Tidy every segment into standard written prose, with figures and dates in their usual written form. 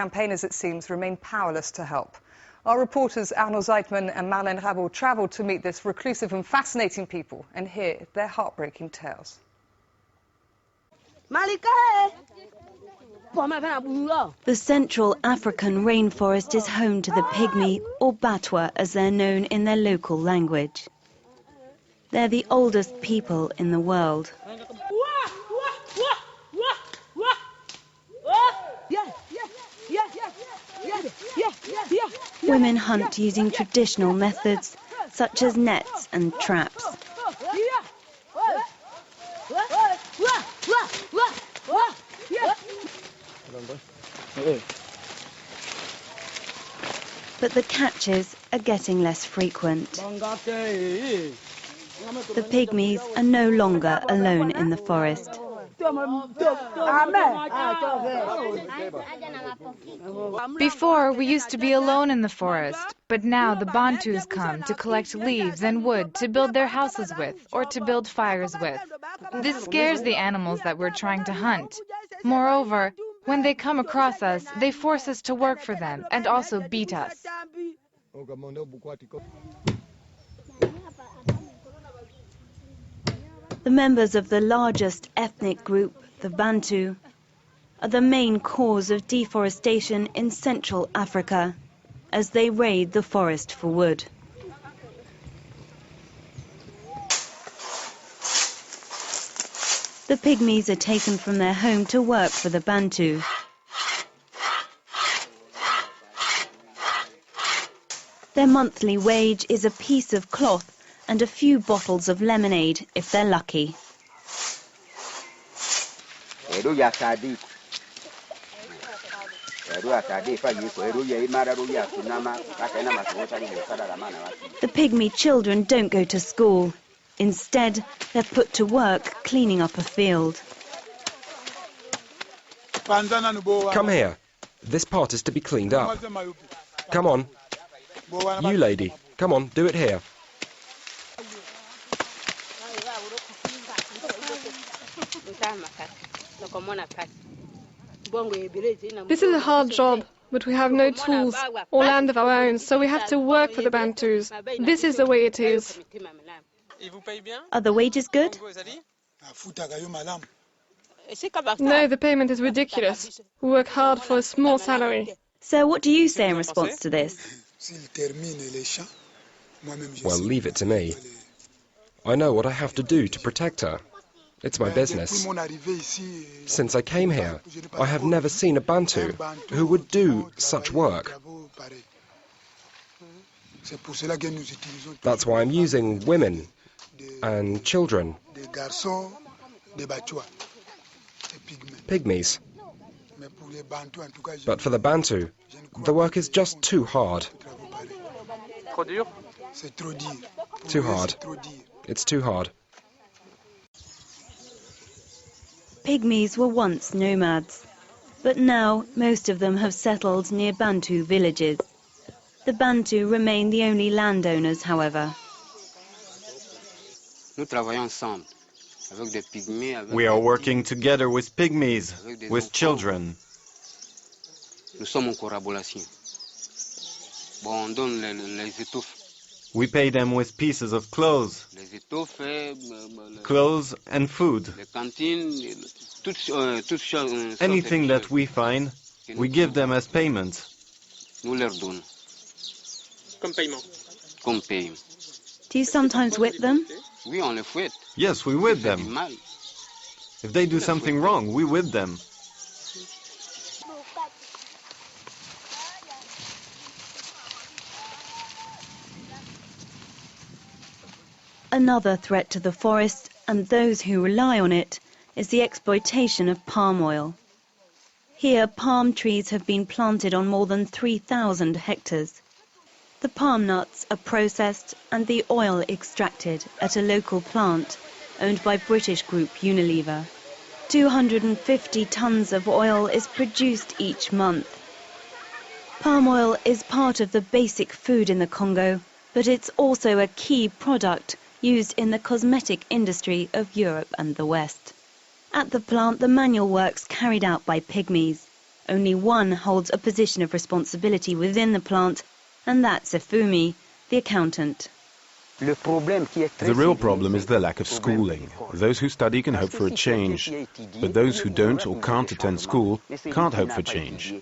Campaigners, it seems, remain powerless to help. Our reporters Arnaud Zeitman and Marlène Rabot travelled to meet this reclusive and fascinating people and hear their heartbreaking tales. The Central African rainforest is home to the pygmy, or batwa as they're known in their local language. They're the oldest people in the world. Women hunt using traditional methods, such as nets and traps. But the catches are getting less frequent. The pygmies are no longer alone in the forest. Before, we used to be alone in the forest, but now the Bantus come to collect leaves and wood to build their houses with, or to build fires with. This scares the animals that we're trying to hunt. Moreover, when they come across us, they force us to work for them and also beat us. The members of the largest ethnic group, the Bantu, are the main cause of deforestation in Central Africa as they raid the forest for wood. The pygmies are taken from their home to work for the Bantu. Their monthly wage is a piece of cloth and a few bottles of lemonade if they're lucky. The pygmy children don't go to school. Instead, they're put to work cleaning up a field. Come here. This part is to be cleaned up. Come on. You lady, come on, do it here. This is a hard job, but we have no tools or land of our own, so we have to work for the Bantus. This is the way it is. Are the wages good? No, the payment is ridiculous. We work hard for a small salary. So what do you say in response to this? Well, leave it to me. I know what I have to do to protect her. It's my business. Since I came here, I have never seen a Bantu who would do such work. That's why I'm using women and children. Pygmies. But for the Bantu, the work is just too hard. Too hard. It's too hard. Pygmies were once nomads, but now most of them have settled near Bantu villages. The Bantu remain the only landowners, however. We are working together with pygmies, with children. We pay them with pieces of clothes and food. Anything that we find, we give them as payment. Do you sometimes whip them? Yes, we whip them. If they do something wrong, we whip them. Another threat to the forest and those who rely on it is the exploitation of palm oil. Here, palm trees have been planted on more than 3,000 hectares. The palm nuts are processed and the oil extracted at a local plant owned by British group Unilever. 250 tons of oil is produced each month. Palm oil is part of the basic food in the Congo, but it's also a key product used in the cosmetic industry of Europe and the West. At the plant, the manual work's carried out by pygmies. only one holds a position of responsibility within the plant, and that's Efumi, the accountant. The real problem is the lack of schooling. Those who study can hope for a change, but those who don't or can't attend school can't hope for change.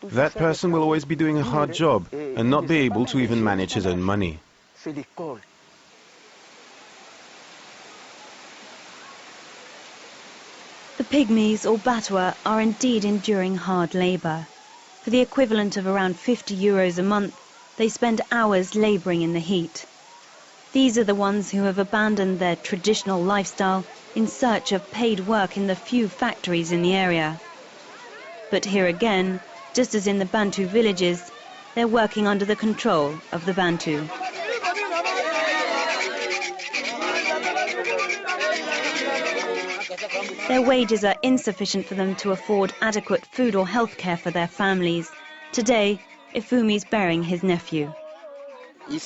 That person will always be doing a hard job and not be able to even manage his own money. The Pygmies, or Batwa, are indeed enduring hard labour. For the equivalent of around €50 a month, they spend hours labouring in the heat. These are the ones who have abandoned their traditional lifestyle in search of paid work in the few factories in the area. But here again, just as in the Bantu villages, they're working under the control of the Bantu. Their wages are insufficient for them to afford adequate food or health care for their families. Today, Efumi's burying his nephew. Here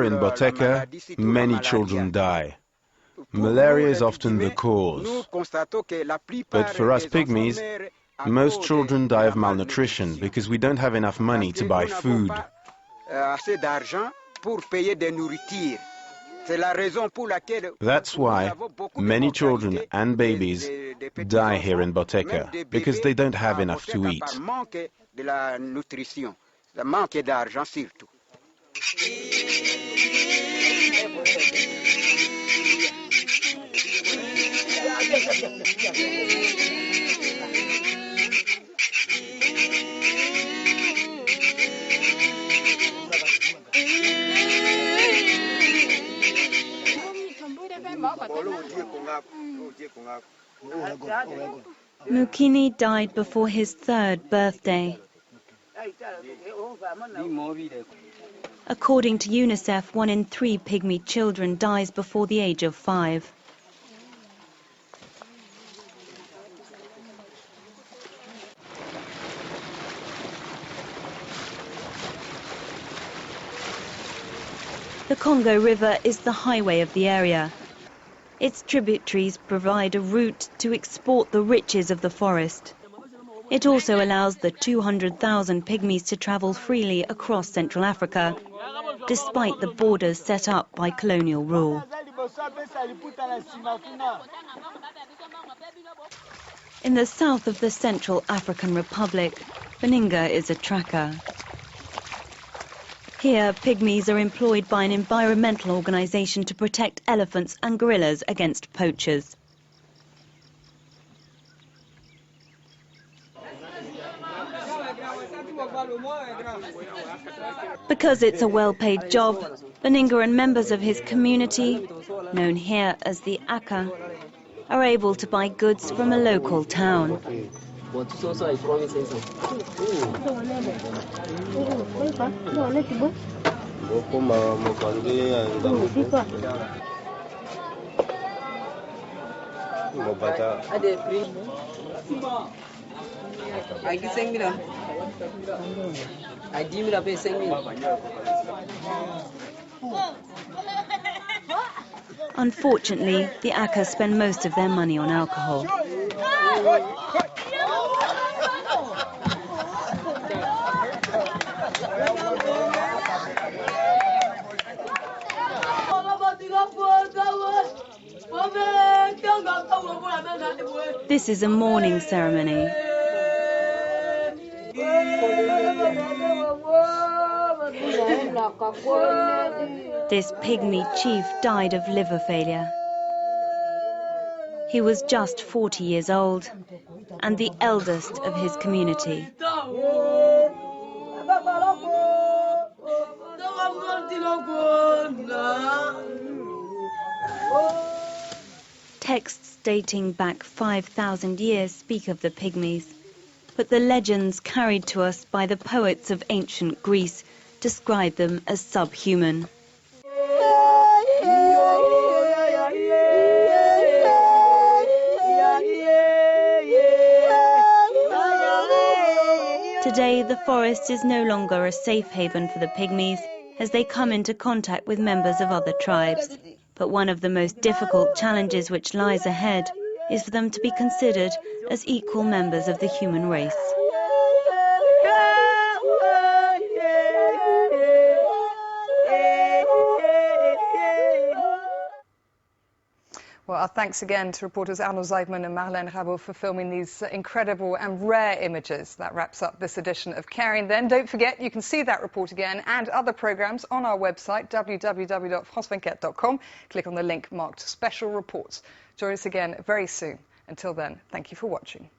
in Boteka, many children die. Malaria is often the cause. But for us Pygmies, most children die of malnutrition because we don't have enough money to buy food. That's why many children and babies die here in Boteka, because they don't have enough to eat. Mukini died before his 3rd birthday. According to UNICEF, 1 in 3 Pygmy children dies before the age of 5. The Congo River is the highway of the area. Its tributaries provide a route to export the riches of the forest. It also allows the 200,000 Pygmies to travel freely across Central Africa, despite the borders set up by colonial rule. In the south of the Central African Republic, Beninga is a tracker. Here, Pygmies are employed by an environmental organisation to protect elephants and gorillas against poachers. Because it's a well-paid job, Beninga and members of his community, known here as the Aka, are able to buy goods from a local town. Unfortunately, the Aka spend most of their money on alcohol. This is a mourning ceremony. This Pygmy chief died of liver failure. He was just 40 years old and the eldest of his community. Texts dating back 5,000 years speak of the Pygmies, but the legends carried to us by the poets of ancient Greece describe them as subhuman. Today, the forest is no longer a safe haven for the Pygmies as they come into contact with members of other tribes. But one of the most difficult challenges which lies ahead is for them to be considered as equal members of the human race. Well, our thanks again to reporters Arnaud Zeidman and Marlène Rabot for filming these incredible and rare images. That wraps up this edition of Caring Then. Don't forget, you can see that report again and other programmes on our website, www.france24.com. Click on the link marked Special Reports. Join us again very soon. Until then, thank you for watching.